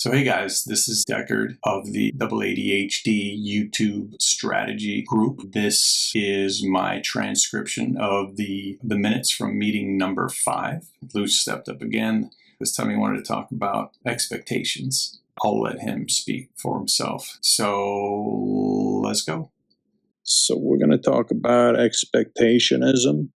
So hey guys, this is Deckard of the AA-DHD YouTube strategy group. This is my transcription of the minutes from meeting number 5. Looch stepped up again. This time he wanted to talk about expectations. I'll let him speak for himself. So let's go. So we're going to talk about expectationism.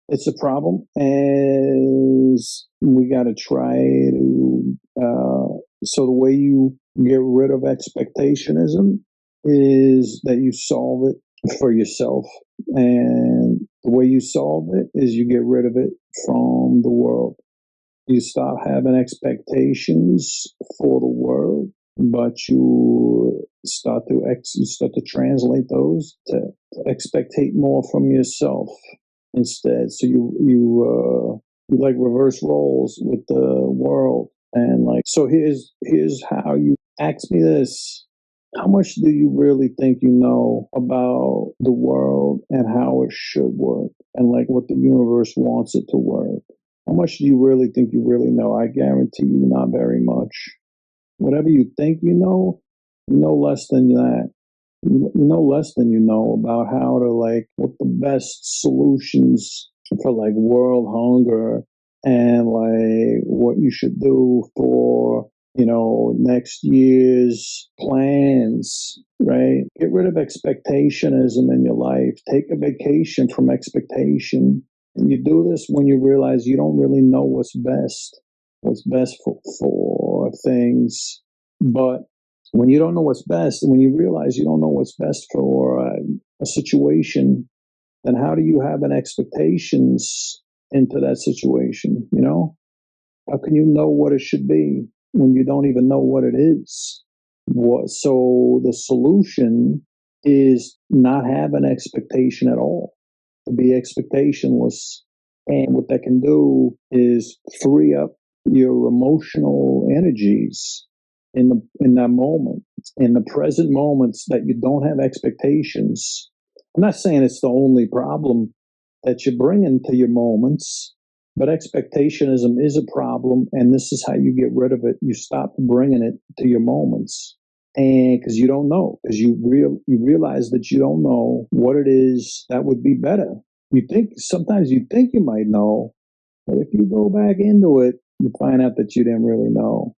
It's a problem, as we got to try to. So the way you get rid of expectationism is that you solve it for yourself, and the way you solve it is you get rid of it from the world. You stop having expectations for the world, but you start to translate those to expectate more from yourself instead. So you like reverse roles with the world, and so here's how you ask me this: how much do you really think you know about the world and how it should work, and what the universe wants it to work? How much do you really think you really know? I guarantee you not very much. Whatever you think you know less than that. You know less than you know about how to what the best solutions for world hunger, and what you should do for next year's plans, right? Get rid of expectationism in your life. Take a vacation from expectation. And you do this when you realize you don't really know what's best for things. But when you don't know what's best, and when you realize you don't know what's best for a situation, then how do you have an expectations into that situation? How can you know what it should be when you don't even know what it is? So the solution is not have an expectation at all, to be expectationless. And what that can do is free up your emotional energies in that moment, in the present moments that you don't have expectations. I'm not saying it's the only problem that you bring into your moments, but expectationism is a problem, and this is how you get rid of it. You stop bringing it to your moments, and because you don't know, because you realize that you don't know what it is that would be better. Sometimes you think you might know, but if you go back into it, you find out that you didn't really know.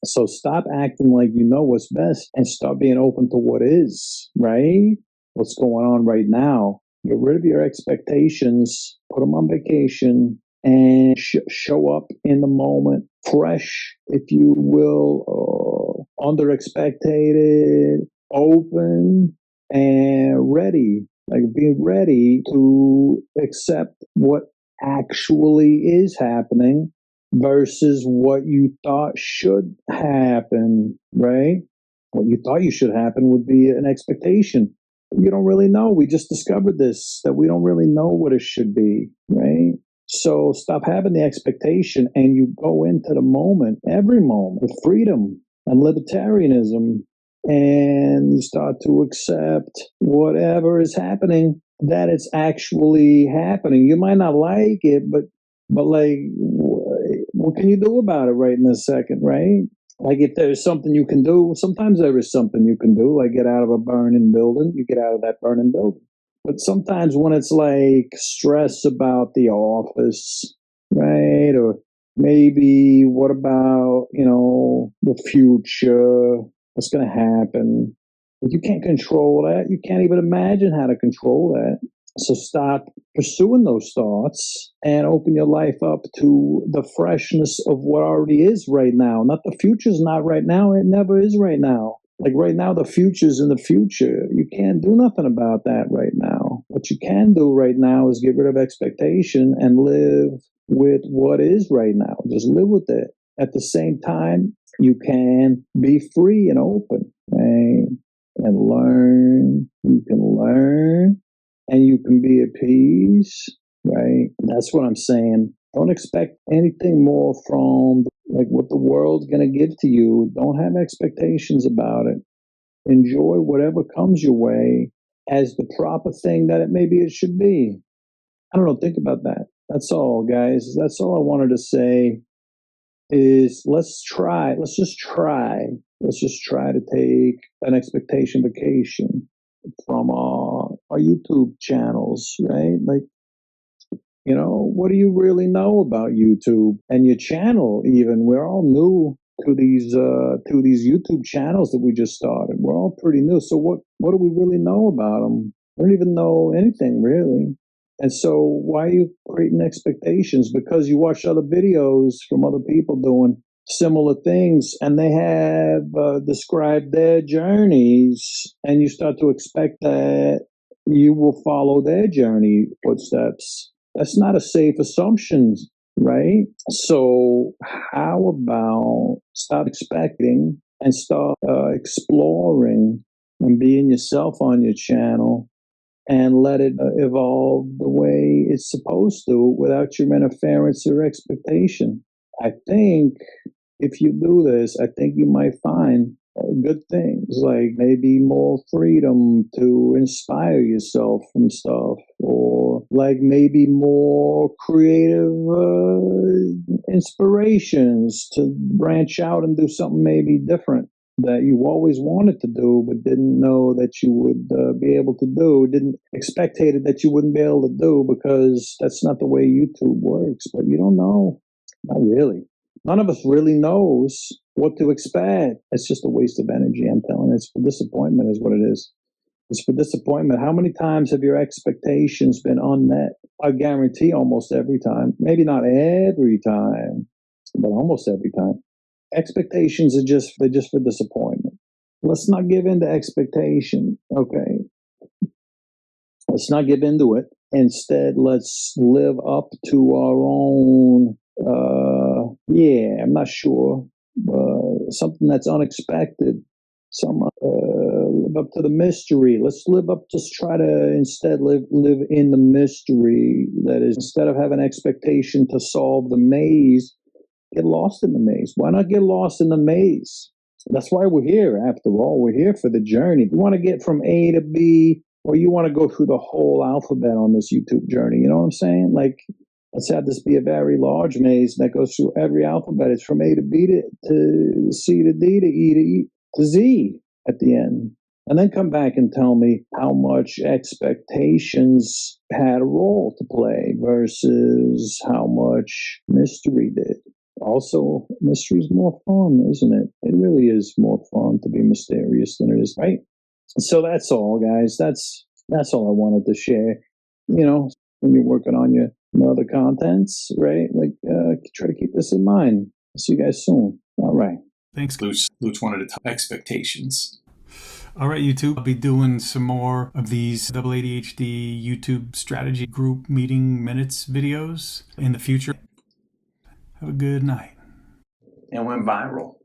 So stop acting like you know what's best and start being open to what is, right? What's going on right now. Get rid of your expectations, put them on vacation, and show up in the moment fresh, if you will, under-expectated, open, and ready. Be ready to accept what actually is happening versus what you thought should happen, right? What you thought you should happen would be an expectation. You don't really know. We just discovered this, that we don't really know what it should be, right? So stop having the expectation and you go into the moment, every moment, with freedom and libertarianism, and you start to accept whatever is happening, that it's actually happening. You might not like it, but what can you do about it right in this second, right? If there's something you can do, sometimes there is something you can do, get out of a burning building, you get out of that burning building. But sometimes when it's stress about the office, right? Or maybe what about, the future, what's going to happen? But you can't control that. You can't even imagine how to control that. So stop pursuing those thoughts and open your life up to the freshness of what already is right now. Not the future's not right now. It never is right now. Right now, the future's in the future. You can't do nothing about that right now. What you can do right now is get rid of expectation and live with what is right now. Just live with it. At the same time, you can be free and open, right? And learn. You can learn. And you can be at peace, right? That's what I'm saying. Don't expect anything more from what the world's going to give to you. Don't have expectations about it. Enjoy whatever comes your way as the proper thing that it should be. I don't know. Think about that. That's all, guys. That's all I wanted to say. is let's just try to take an expectation vacation from our YouTube channels, right? Like, what do you really know about YouTube and your channel? Even we're all new to these YouTube channels that we just started. We're all pretty new. So what do we really know about them? We don't even know anything really. And so why are you creating expectations? Because you watch other videos from other people doing similar things and they have described their journeys, and you start to expect that you will follow their journey footsteps. That's not a safe assumption, right? So how about stop expecting and start exploring and being yourself on your channel, and let it evolve the way it's supposed to without your interference or expectation. I think if you do this, I think you might find good things, like maybe more freedom to inspire yourself from stuff, or like maybe more creative inspirations to branch out and do something maybe different that you always wanted to do but didn't know that you would be able to do, didn't expectated that you wouldn't be able to do because that's not the way YouTube works. But you don't know. Not really. None of us really knows what to expect. It's just a waste of energy, I'm telling you. It's for disappointment is what it is. It's for disappointment. How many times have your expectations been unmet? I guarantee almost every time. Maybe not every time, but almost every time. Expectations are they're just for disappointment. Let's not give in to expectation, okay? Let's not give into it. Instead, let's live up to our own, I'm not sure, something that's unexpected. Live up to the mystery. Let's live up, just try to instead live in the mystery. That is, instead of having expectation to solve the maze, get lost in the maze. Why not get lost in the maze? That's why we're here, after all. We're here for the journey. You want to get from A to B, or you want to go through the whole alphabet on this YouTube journey. You know what I'm saying? Like, let's have this be a very large maze that goes through every alphabet. It's from A to B to C to D to E to E to Z at the end. And then come back and tell me how much expectations had a role to play versus how much mystery did. Also, mystery is more fun, isn't it? It really is more fun to be mysterious than it is, right? So that's all, guys. That's all I wanted to share. When you're working on your other contents, right? Like, try to keep this in mind. See you guys soon. All right. Thanks, Looch. Looch wanted to talk expectations. All right, YouTube. I'll be doing some more of these AA-DHD YouTube strategy group meeting minutes videos in the future. Have a good night. And went viral.